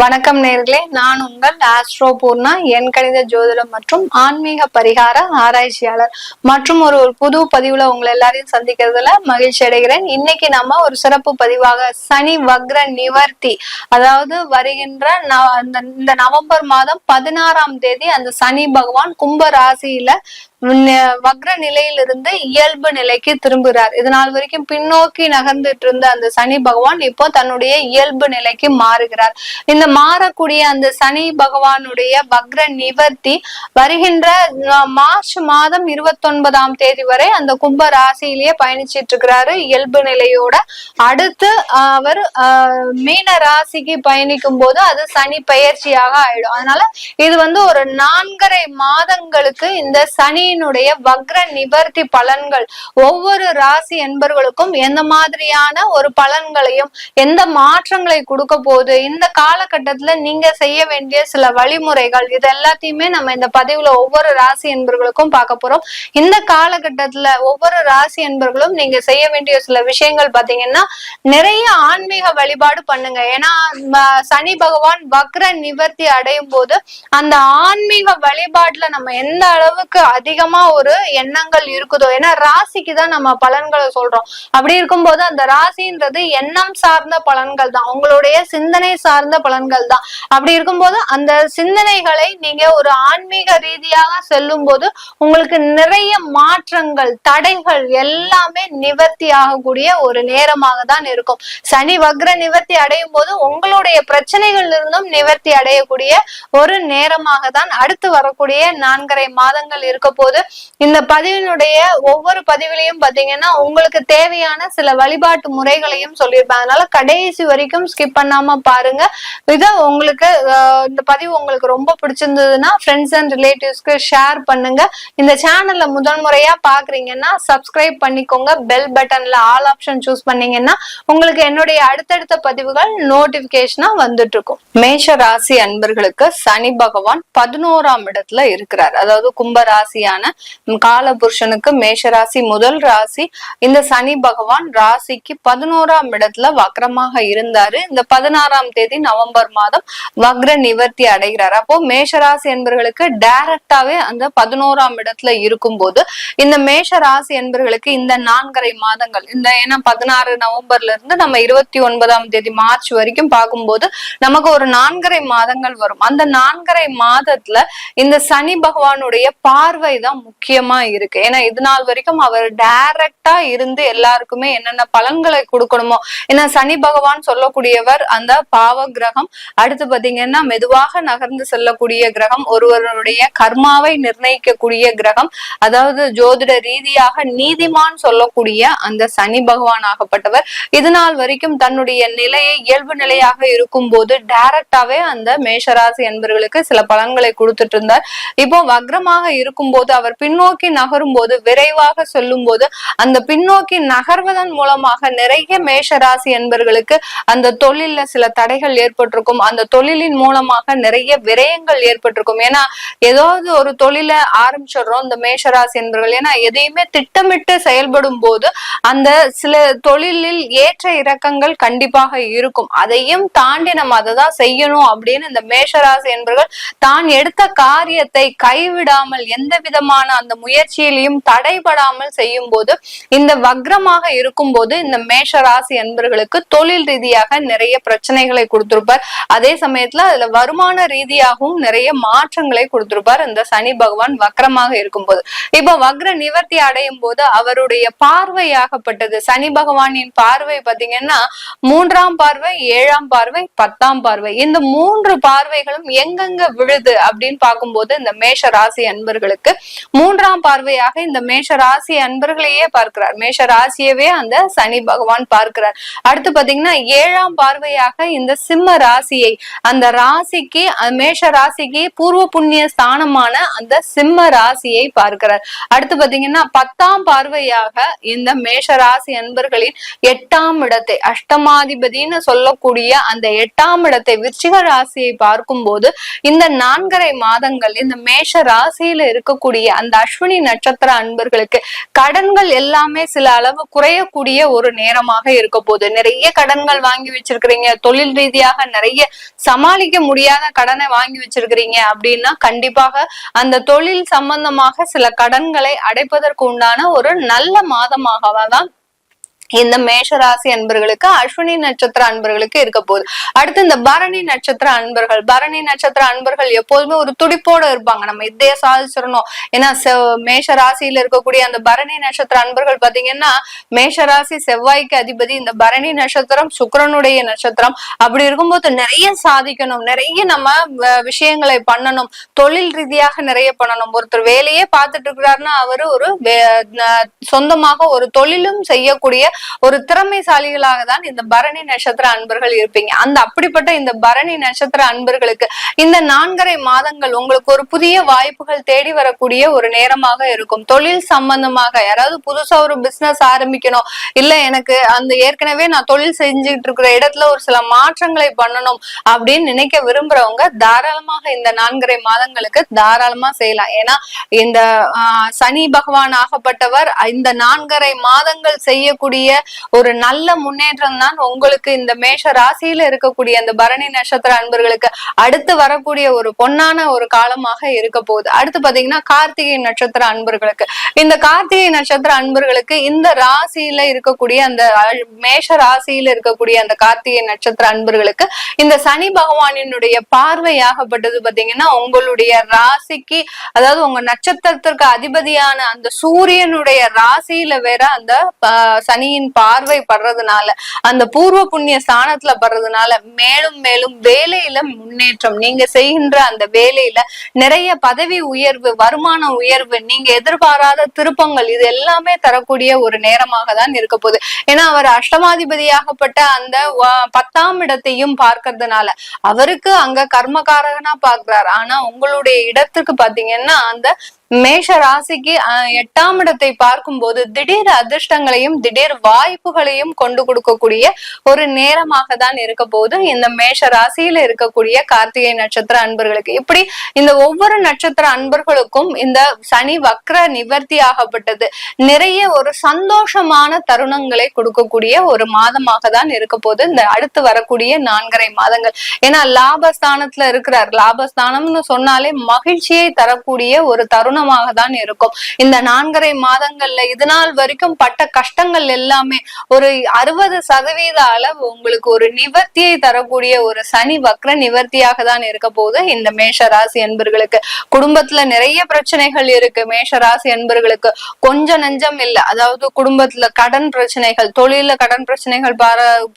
வணக்கம் நேர்களே, நான் உங்கள் ஆஸ்ட்ரோ பூர்ணா, என் கணித ஜோதிடம் மற்றும் ஆன்மீக பரிகார ஆராய்ச்சியாளர் மற்றும் ஒரு புது பதிவுல உங்களை எல்லாரையும் சந்திக்கிறதுல மகிழ்ச்சி அடைகிறேன். இன்னைக்கு நம்ம ஒரு சிறப்பு பதிவாக சனி வக்ர நிவர்த்தி, அதாவது வருகின்ற இந்த நவம்பர் மாதம் 16ஆம் தேதி அந்த சனி பகவான் கும்ப ராசியில வக்ர நிலையிலிருந்து இயல்பு நிலைக்கு திரும்புகிறார். இது நாள் வரைக்கும் பின்னோக்கி நகர்ந்துட்டு இருந்த அந்த சனி பகவான் இப்போ தன்னுடைய இயல்பு நிலைக்கு மாறுகிறார். இந்த மாறக்கூடிய அந்த சனி பகவானுடைய வக்ர நிவர்த்தி வருகின்ற மார்ச் மாதம் 29ஆம் தேதி வரை அந்த கும்ப ராசியிலேயே பயணிச்சிட்டு இருக்கிறாரு இயல்பு நிலையோட. அடுத்து அவர் மீன ராசிக்கு பயணிக்கும் போது அது சனி பயிற்சியாக ஆயிடும். அதனால இது ஒரு 4.5 மாதங்களுக்கு இந்த சனி வக்ர நிவர்த்தி பலன்கள் ஒவ்வொரு ராசி என்பர்களுக்கும் எந்த மாதிரியான ஒரு பலன்களையும் எந்த மாற்றங்களை கொடுக்க போகுது, இந்த காலகட்டத்துல நீங்க செய்ய வேண்டிய சில வழிமுறைகள், இது எல்லாத்தையுமே நம்ம இந்த பதிவுல ஒவ்வொரு ராசி என்பர்களுக்கும் பார்க்க போறோம். இந்த காலகட்டத்துல ஒவ்வொரு ராசி என்பர்களும் நீங்க செய்ய வேண்டிய சில விஷயங்கள் பாத்தீங்கன்னா, நிறைய ஆன்மீக வழிபாடு பண்ணுங்க. ஏன்னா சனி பகவான் வக்ர நிவர்த்தி அடையும் போது அந்த ஆன்மீக வழிபாட்டுல நம்ம எந்த அளவுக்கு அதிகமா ஒரு எண்ணங்கள் இருக்குதோ, ஏன்னா ராசிக்கு தான் நம்ம பலன்களை சொல்றோம். அப்படி இருக்கும்போது அந்த ராசின்றது எண்ணம் சார்ந்த பலன்கள் தான், உங்களுடைய சிந்தனை சார்ந்த பலன்கள் தான். அப்படி இருக்கும்போது அந்த சிந்தனைகளை நீங்க ஒரு ஆன்மீக ரீதியாக செல்லும் போது உங்களுக்கு நிறைய மாற்றங்கள், தடைகள் எல்லாமே நிவர்த்தி ஆகக்கூடிய ஒரு நேரமாக தான் இருக்கும். சனி வக்ர நிவர்த்தி அடையும் போது உங்களுடைய பிரச்சனைகள் இருந்தும் நிவர்த்தி அடையக்கூடிய ஒரு நேரமாக தான் அடுத்து வரக்கூடிய 4.5 மாதங்கள் இருக்க போது. இந்த பதிவினுடைய ஒவ்வொரு பதிவிலையும் பாத்தீங்கன்னா உங்களுக்கு தேவையான சில வழிபாட்டு முறைகளையும் சொல்லியிருப்பேன். அதனால கடைசி வரைக்கும் ஸ்கிப் பண்ணாம பாருங்க. இத உங்களுக்கு இந்த பதிவு உங்களுக்கு ரொம்ப பிடிச்சிருந்ததுன்னா ஃப்ரெண்ட்ஸ் அண்ட் ரிலேட்டிவ்ஸ்க்கு ஷேர் பண்ணுங்க. இந்த சேனல்ல முதல் முறையா பாக்குறீங்கன்னா சப்ஸ்கிரைப் பண்ணிக்கோங்க. பெல் பட்டன்ல ஆல் ஆப்ஷன் சூஸ் பண்ணீங்கன்னா உங்களுக்கு என்னுடைய அடுத்தடுத்த பதிவுகள் நோட்டிபிகேஷனா வந்துட்டு இருக்கும். மேஷ ராசி அன்பர்களுக்கு சனி பகவான் 11ஆம் இடத்துல இருக்கிறார். அதாவது கும்ப ராசியான காலபுருஷனுக்கு மேஷராசி முதல் ராசி. இந்த சனி பகவான் ராசிக்கு 11ஆம் இடத்துல வக்ரமாக இருந்தாரு. இந்த 16ஆம் தேதி நவம்பர் மாதம் வக்ர நிவர்த்தி அடைகிறார். அப்போ மேஷராசி என்பர்களுக்கு டைரக்டாவே அந்த 11ஆம் இடத்துல இருக்கும் போது இந்த மேஷ ராசி என்பர்களுக்கு இந்த 4.5 மாதங்கள், இந்த ஏன்னா 16 நவம்பர்ல இருந்து நம்ம 29ஆம் தேதி மார்ச் வரைக்கும் பார்க்கும்போது நமக்கு ஒரு 4.5 மாதங்கள் வரும். அந்த 4.5 மாதத்துல இந்த சனி பகவானுடைய பார்வை தான் முக்கியமா இருக்கு. ஏன்னா இது நாள் வரைக்கும் அவர் டைரக்டா இருந்து எல்லாருக்குமே என்னென்ன பலன்களை கொடுக்கணுமோ, ஏன்னா சனி பகவான் சொல்லக்கூடியவர் அந்த பாவ கிரகம். அடுத்து பாத்தீங்கன்னா மெதுவாக நகர்ந்து செல்லக்கூடிய கிரகம், ஒருவருடைய கர்மாவை நிர்ணயிக்கக்கூடிய கிரகம், அதாவது ஜோதிட ரீதியாக நீதிமான் சொல்லக்கூடிய அந்த சனி பகவான் ஆகப்பட்டவர் இது நாள் வரைக்கும் தன்னுடைய நிலையை இயல்பு நிலையாக இருக்கும் போது டைரக்டாவே அந்த மேஷராசி என்பவர்களுக்கு சில பலன்களை கொடுத்துட்டு இருந்தார். இப்போ வக்ரமாக இருக்கும் போது அவர் பின்னோக்கி நகரும் போது, விரைவாக சொல்லும் போது அந்த பின்னோக்கி நகர்வதன் மூலமாக நிறைய மேஷராசி என்பர்களுக்கு அந்த தொழில்ல சில தடைகள் ஏற்பட்டிருக்கும். அந்த தொழிலின் மூலமாக நிறைய விரயங்கள் ஏற்பட்டிருக்கும். ஏன்னா ஏதாவது ஒரு தொழிலை ஆரம்பிச்சிடுறோம் இந்த மேஷராசி என்பர்கள், ஏன்னா எதையுமே திட்டமிட்டு செயல்படும் போது அந்த சில தொழிலில் ஏற்ற இறக்கங்கள் கண்டிப்பாக இருக்கும். அதையும் தாண்டி நம்ம அதை தான் செய்யணும் அப்படின்னு இந்த மேஷராசி என்பர்கள் தான் எடுத்த காரியத்தை கைவிடாமல் எந்த விதமான அந்த முயற்சியிலையும் தடைபடாமல் செய்யும் போது இந்த வக்ரமாக இருக்கும் போது இந்த மேஷ ராசி அன்பர்களுக்கு தொழில் ரீதியாக நிறைய பிரச்சனைகளை கொடுத்திருப்பார். அதே சமயத்துல அதுல வருமான ரீதியாகவும் நிறைய மாற்றங்களை கொடுத்திருப்பார் இந்த சனி பகவான் வக்ரமாக இருக்கும் போது. இப்ப வக்ர நிவர்த்தி அடையும் போது அவருடைய பார்வையாகப்பட்டது, சனி பகவானின் பார்வை பாத்தீங்கன்னா 3ஆம் பார்வை, 7ஆம் பார்வை, 10ஆம் பார்வை, இந்த 3 பார்வைகளும் எங்கெங்க விழுது அப்படின்னு பார்க்கும்போது இந்த மேஷ ராசி அன்பர்களுக்கு 3ஆம் பார்வையாக இந்த மேஷ ராசி அன்பர்களையே பார்க்கிறார். மேஷ ராசியவே அந்த சனி பகவான் பார்க்கிறார். அடுத்து பாத்தீங்கன்னா 7ஆம் பார்வையாக இந்த சிம்ம ராசியை, அந்த ராசிக்கு மேஷ ராசிக்கு பூர்வ புண்ணிய ஸ்தானமான அந்த சிம்ம ராசியை பார்க்கிறார். அடுத்து பாத்தீங்கன்னா 10ஆம் பார்வையாக இந்த மேஷ ராசி அன்பர்களின் 8ஆம் இடத்தை, அஷ்டமாதிபதினு சொல்லக்கூடிய அந்த 8ஆம் இடத்தை விருச்சிக ராசியை பார்க்கும் போது இந்த 4.5 மாதங்கள் இந்த மேஷ ராசியில இருக்கக்கூடிய இருக்கக்கூடிய அந்த அஸ்வினி நட்சத்திர அன்பர்களுக்கு கடன்கள் எல்லாமே சில அளவு குறையக்கூடிய ஒரு நேரமாக இருக்க போகுது. நிறைய கடன்கள் வாங்கி வச்சிருக்கிறீங்க, தொழில் ரீதியாக நிறைய சமாளிக்க முடியாத கடனை வாங்கி வச்சிருக்கிறீங்க அப்படின்னா கண்டிப்பாக அந்த தொழில் சம்பந்தமாக சில கடன்களை அடைப்பதற்கு உண்டான ஒரு நல்ல மாதமாக தான் இந்த மேஷராசி அன்பர்களுக்கு அஸ்வினி நட்சத்திர அன்பர்களுக்கு இருக்க போகுது. அடுத்து இந்த பரணி நட்சத்திர அன்பர்கள் எப்போதுமே ஒரு துடிப்போட இருப்பாங்க, நம்ம இதையே சாதிச்சிடணும். ஏன்னா மேஷ ராசியில இருக்கக்கூடிய அந்த பரணி நட்சத்திர அன்பர்கள் பாத்தீங்கன்னா மேஷராசி செவ்வாய்க்கு அதிபதி, இந்த பரணி நட்சத்திரம் சுக்கிரனுடைய நட்சத்திரம். அப்படி இருக்கும்போது நிறைய சாதிக்கணும், நிறைய நம்ம விஷயங்களை பண்ணணும், தொழில் ரீதியாக நிறைய பண்ணணும். ஒருத்தர் வேலையே பார்த்துட்டு இருக்கிறாருன்னா அவரு ஒரு சொந்தமாக ஒரு தொழிலும் செய்யக்கூடிய ஒரு திறமைசாலிகளாக தான் இந்த பரணி நட்சத்திர அன்பர்கள் இருப்பீங்க. அந்த அப்படிப்பட்ட இந்த பரணி நட்சத்திர அன்பர்களுக்கு இந்த 4.5 மாதங்கள் உங்களுக்கு ஒரு புதிய வாய்ப்புகள் தேடி வரக்கூடிய ஒரு நேரமாக இருக்கும். தொழில் சம்பந்தமாக யாராவது புதுசா ஒரு பிசினஸ் ஆரம்பிக்கணும், இல்ல எனக்கு அந்த ஏற்கனவே நான் தொழில் செஞ்சுட்டு இருக்கிற இடத்துல ஒரு சில மாற்றங்களை பண்ணணும் அப்படின்னு நினைக்க விரும்புறவங்க தாராளமாக இந்த 4.5 மாதங்களுக்கு தாராளமா செய்யலாம். ஏன்னா இந்த சனி பகவான் ஆகப்பட்டவர் இந்த 4.5 மாதங்கள் செய்யக்கூடிய ஒரு நல்ல முன்னேற்றம் தான் உங்களுக்கு இந்த மேஷ ராசியில இருக்கக்கூடிய அந்த பரணி நட்சத்திர அன்பர்களுக்கு அடுத்து வரக்கூடிய ஒரு பொன்னான ஒரு காலமாக இருக்க போகுது. அடுத்து பாத்தீங்கன்னா கார்த்திகை நட்சத்திர அன்பர்களுக்கு, இந்த கார்த்திகை நட்சத்திர அன்பர்களுக்கு இந்த ராசியில இருக்கக்கூடிய அந்த மேஷ ராசியில இருக்கக்கூடிய அந்த கார்த்திகை நட்சத்திர அன்பர்களுக்கு இந்த சனி பகவானினுடைய பார்வையாகப்பட்டது பாத்தீங்கன்னா உங்களுடைய ராசிக்கு, அதாவது உங்க நட்சத்திரத்திற்கு அதிபதியான அந்த சூரியனுடைய ராசியில வேற அந்த சனியின் பார்வை படுறதுனால, அந்த பூர்வ புண்ணிய ஸ்தானத்துல படுறதுனால மேலும் மேலும் வேலையில முன்னேற்றம், நீங்க செய்கின்ற அந்த வேலையில நிறைய பதவி உயர்வு, வருமான உயர்வு, நீங்க எதிர்பாராத திருப்பங்கள், இது எல்லாமே தரக்கூடிய ஒரு நேரமாக தான் இருக்க போகுது. ஏன்னா அவர் அஷ்டமாதிபதியாகப்பட்ட அந்த 10ஆம் இடத்தையும் பார்க்கறதுனால அவருக்கு அங்க கர்மகாரகனா பார்க்கிறார். ஆனா உங்களுடைய இடத்துக்கு பாத்தீங்கன்னா அந்த மேஷ ராசிக்கு 8ஆம் இடத்தை பார்க்கும் போது திடீர் அதிர்ஷ்டங்களையும் திடீர் வாய்ப்புகளையும் கொண்டு கொடுக்கக்கூடிய ஒரு நேரமாக தான் இருக்க போது இந்த மேஷ ராசியில இருக்கக்கூடிய கார்த்திகை நட்சத்திர அன்பர்களுக்கு. இப்படி இந்த ஒவ்வொரு நட்சத்திர அன்பர்களுக்கும் இந்த சனி வக்ர நிவர்த்தி ஆகப்பட்டது நிறைய ஒரு சந்தோஷமான தருணங்களை கொடுக்கக்கூடிய ஒரு மாதமாக தான் இருக்க போது இந்த அடுத்து வரக்கூடிய 4.5 மாதங்கள். ஏன்னா லாபஸ்தானத்துல இருக்கிறார், லாபஸ்தானம்னு சொன்னாலே மகிழ்ச்சியை தரக்கூடிய ஒரு தருணம் தான் இருக்கும். இந்த 4.5 மாதங்கள்ல இது நாள் வரைக்கும் பட்ட கஷ்டங்கள் எல்லாமே ஒரு 60% அளவு உங்களுக்கு ஒரு நிவர்த்தியை தரக்கூடிய ஒரு சனி வக்ர நிவர்த்தியாக தான் இருக்க போது இந்த மேஷ ராசி என்பர்களுக்கு. குடும்பத்துல நிறைய பிரச்சனைகள் இருக்கு, மேஷ ராசி என்பர்களுக்கு கொஞ்சம் நஞ்சம் இல்ல. அதாவது குடும்பத்துல கடன் பிரச்சனைகள், தொழில கடன் பிரச்சனைகள்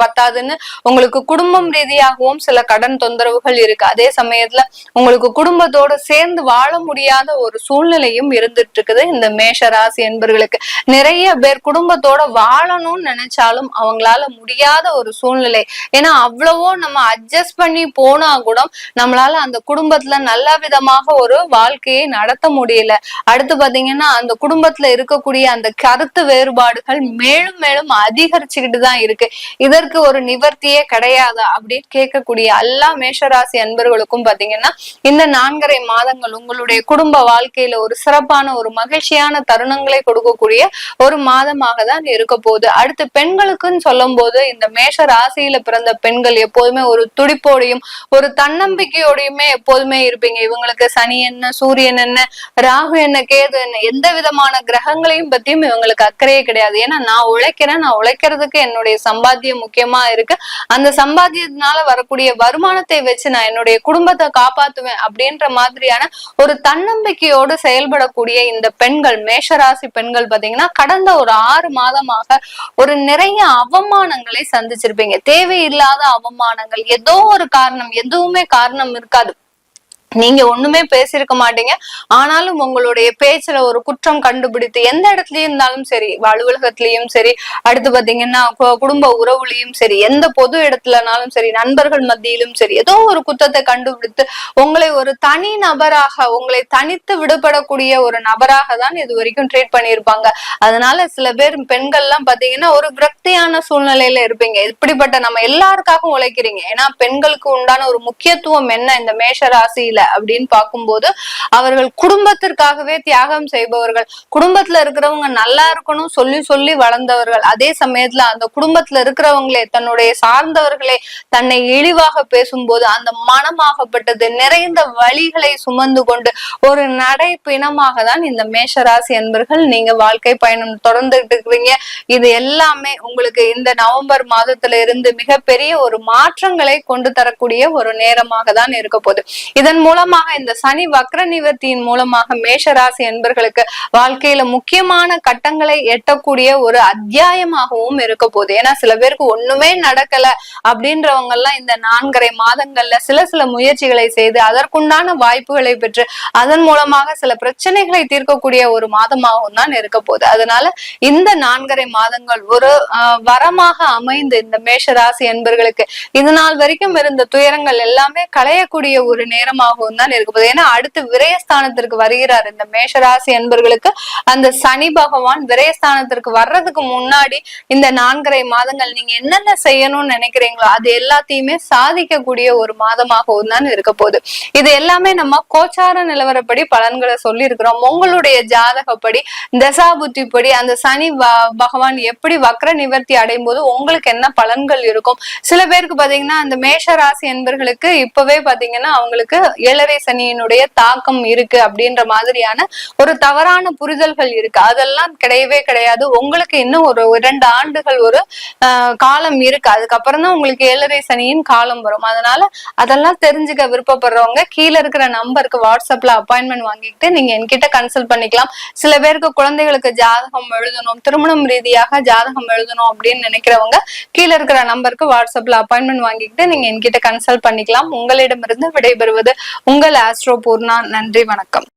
பத்தாதுன்னு உங்களுக்கு குடும்பம் ரீதியாகவும் சில கடன் தொந்தரவுகள் இருக்கு. அதே சமயத்துல உங்களுக்கு குடும்பத்தோட சேர்ந்து வாழ முடியாத ஒரு சூழ்நிலையும் இருந்துட்டு இருக்குது இந்த மேஷ ராசி என்பர்களுக்கு. நிறைய பேர் குடும்பத்தோட வாழணும்னு நினைச்சாலும் அவங்களால முடியாத ஒரு சூழ்நிலை. ஏன்னா அவ்வளவோ நம்ம அட்ஜஸ்ட் பண்ணி போனா கூட நம்மளால அந்த குடும்பத்துல நல்ல விதமாக ஒரு வாழ்க்கையை நடத்த முடியல. அடுத்து பாத்தீங்கன்னா அந்த குடும்பத்துல இருக்கக்கூடிய அந்த கருத்து வேறுபாடுகள் மேலும் மேலும் அதிகரிச்சுக்கிட்டு தான் இருக்கு. இதற்கு ஒரு நிவர்த்தியே கிடையாதா அப்படின்னு கேட்கக்கூடிய எல்லா மேஷராசி அன்பர்களுக்கும் பாத்தீங்கன்னா இந்த 4.5 மாதங்கள் உங்களுடைய குடும்ப வாழ்க்கையில ஒரு சிறப்பான ஒரு மகிழ்ச்சியான தருணங்களை கொடுக்கக்கூடிய ஒரு மாதமாக தான் இருக்க போகுது. அடுத்து பெண்களுக்குன்னு சொல்லும் போது இந்த மேஷ ராசியில பிறந்த பெண்கள் எப்போதுமே ஒரு துடிப்போடையும் ஒரு தன்னம்பிக்கையோடையுமே எப்போதுமே இருப்பீங்க. இவங்களுக்கு சனி என்ன, சூரியன் என்ன, ராகு என்ன, கேது என்ன, எந்த விதமான கிரகங்களையும் பத்தியும் இவங்களுக்கு அக்கறையே கிடையாது. ஏன்னா நான் உழைக்கிறதுக்கு என்னுடைய சம்பாத்தியம் முக்கியமா இருக்கு, அந்த சம்பாத்தியத்தினால வரக்கூடிய வருமானத்தை வச்சு நான் என்னுடைய குடும்பத்தை காப்பாத்துவேன் அப்படின்ற மாதிரியான ஒரு தன்னம்பிக்கையோடு செயல்படக்கூடிய இந்த பெண்கள், மேஷராசி பெண்கள் பாத்தீங்கன்னா கடந்த ஒரு 6 மாதமாக ஒரு நிறைய அவமானங்களை சந்திச்சிருப்பீங்க. தேவையில்லாத அவமானங்கள், ஏதோ ஒரு காரணம், எதுவுமே காரணம் இருக்காது, நீங்க ஒண்ணுமே பேசியிருக்க மாட்டீங்க, ஆனாலும் உங்களுடைய பேச்சுல ஒரு குற்றம் கண்டுபிடித்து எந்த இடத்துலயும் இருந்தாலும் சரி, அலுவலகத்திலயும் சரி, அடுத்து பாத்தீங்கன்னா குடும்ப உறவுலையும் சரி, எந்த பொது இடத்துலனாலும் சரி, நண்பர்கள் மத்தியிலும் சரி, ஏதோ ஒரு குற்றத்தை கண்டுபிடித்து உங்களை ஒரு தனி நபராக, உங்களை தனித்து விடுபடக்கூடிய ஒரு நபராக தான் இது வரைக்கும் ட்ரீட் பண்ணியிருப்பாங்க. அதனால சில பேர் பெண்கள் எல்லாம் பாத்தீங்கன்னா ஒரு விரக்தியான சூழ்நிலையில இருப்பீங்க. இப்படிப்பட்ட நம்ம எல்லாருக்காகவும் உழைக்கிறீங்க. ஏன்னா பெண்களுக்கு உண்டான ஒரு முக்கியத்துவம் என்ன இந்த மேஷ ராசியில அப்படின்னு பார்க்கும்போது அவர்கள் குடும்பத்திற்காகவே தியாகம் செய்பவர்கள், குடும்பத்துல இருக்கிறவங்க நல்லா இருக்கணும் சொல்லி சொல்லி வளர்ந்தவர்கள். அதே சமயத்துல அந்த குடும்பத்துல இருக்கிறவங்களே தன்னுடைய சார்ந்தவர்களே தன்னை இழிவாக பேசும்போது அந்த மனமாகப்பட்டது நிறைந்த வழிகளை சுமந்து கொண்டு ஒரு நடை பிணமாக தான் இந்த மேஷராசி என்பர்கள் நீங்க வாழ்க்கை பயணம் தொடர்ந்துட்டு இருக்கிறீங்க. இது எல்லாமே உங்களுக்கு இந்த நவம்பர் மாதத்துல இருந்து மிகப்பெரிய ஒரு மாற்றங்களை கொண்டு தரக்கூடிய ஒரு நேரமாக தான் இருக்க போகுது. இதன் மூலமாக இந்த சனி வக்ர நிவர்த்தியின் மூலமாக மேஷராசி என்பர்களுக்கு வாழ்க்கையில முக்கியமான கட்டங்களை எட்டக்கூடிய ஒரு அத்தியாயமாகவும் இருக்க போகுது. ஏன்னா சில பேருக்கு ஒண்ணுமே நடக்கல அப்படின்றவங்க எல்லாம் இந்த 4.5 மாதங்கள்ல சில முயற்சிகளை செய்து அதற்குண்டான வாய்ப்புகளை பெற்று அதன் மூலமாக சில பிரச்சனைகளை தீர்க்கக்கூடிய ஒரு மாதமாகவும் தான் இருக்க போகுது. அதனால இந்த 4.5 மாதங்கள் ஒரு வரமாக அமைந்து இந்த மேஷராசி என்பர்களுக்கு இது நாள் வரைக்கும் இருந்த துயரங்கள் எல்லாமே களையக்கூடிய ஒரு நேரமாகவும் தான் இருக்க போகுது. ஏன்னா அடுத்து விரயஸ்தானத்திற்கு வருகிறார் இந்த மேஷராசி என்பர்களுக்கு. அந்த சனி பகவான் விரயஸ்தானத்திற்கு வர்றதுக்கு முன்னாடி இந்த 4.5 மாதங்கள் நீங்க என்னென்ன செய்யணும்னு நினைக்கிறீங்களோ அது எல்லாத்தையுமே சாதிக்கக்கூடிய ஒரு மாதமாகவும் தான் இருக்க போகுது. இது எல்லாமே நம்ம கோச்சார நிலவரப்படி பலன்களை சொல்லி இருக்கிறோம். உங்களுடைய ஜாதகப்படி தசாபுத்திப்படி அந்த சனி பகவான் எப்படி வக்ர நிவர்த்தி அடையும் போது உங்களுக்கு என்ன பலன்கள் இருக்கும். சில பேருக்கு பாத்தீங்கன்னா அந்த மேஷ ராசி என்பர்களுக்கு இப்பவே பாத்தீங்கன்னா அவங்களுக்கு 7.5 சனியினுடைய தாக்கம் இருக்கு அப்படின்ற மாதிரியான ஒரு தவறான புரிதல்கள் இருக்கு. அதெல்லாம் கிடையவே கிடையாது. உங்களுக்கு இன்னும் ஒரு 2 ஆண்டுகள் ஒரு காலம் இருக்கு. அதுக்கப்புறம் தான் உங்களுக்கு 7.5 சனியின் காலம் வரும். அதனால அதெல்லாம் தெரிஞ்சுக்க விருப்பப்படுறவங்க கீழே இருக்கிற நம்பருக்கு வாட்ஸ்அப்ல அப்பாயின்மெண்ட் வாங்கிட்டு நீங்க என்கிட்ட கன்சல்ட் பண்ணிக்கலாம். சில பேருக்கு குழந்தைகளுக்கு ஜாதகம் எழுதணும், திருமணம் ரீதியாக ஜாதகம் எழுதணும் அப்படின்னு நினைக்கிறவங்க கீழே இருக்கிற நம்பருக்கு வாட்ஸ்அப்ல அப்பாயின்மெண்ட் வாங்கிக்கிட்டு நீங்க என்கிட்ட கன்சல்ட் பண்ணிக்கலாம். உங்களிடமிருந்து விடைபெறுவது உங்கள் ஆஸ்ட்ரோ பூர்ணா. நன்றி, வணக்கம்.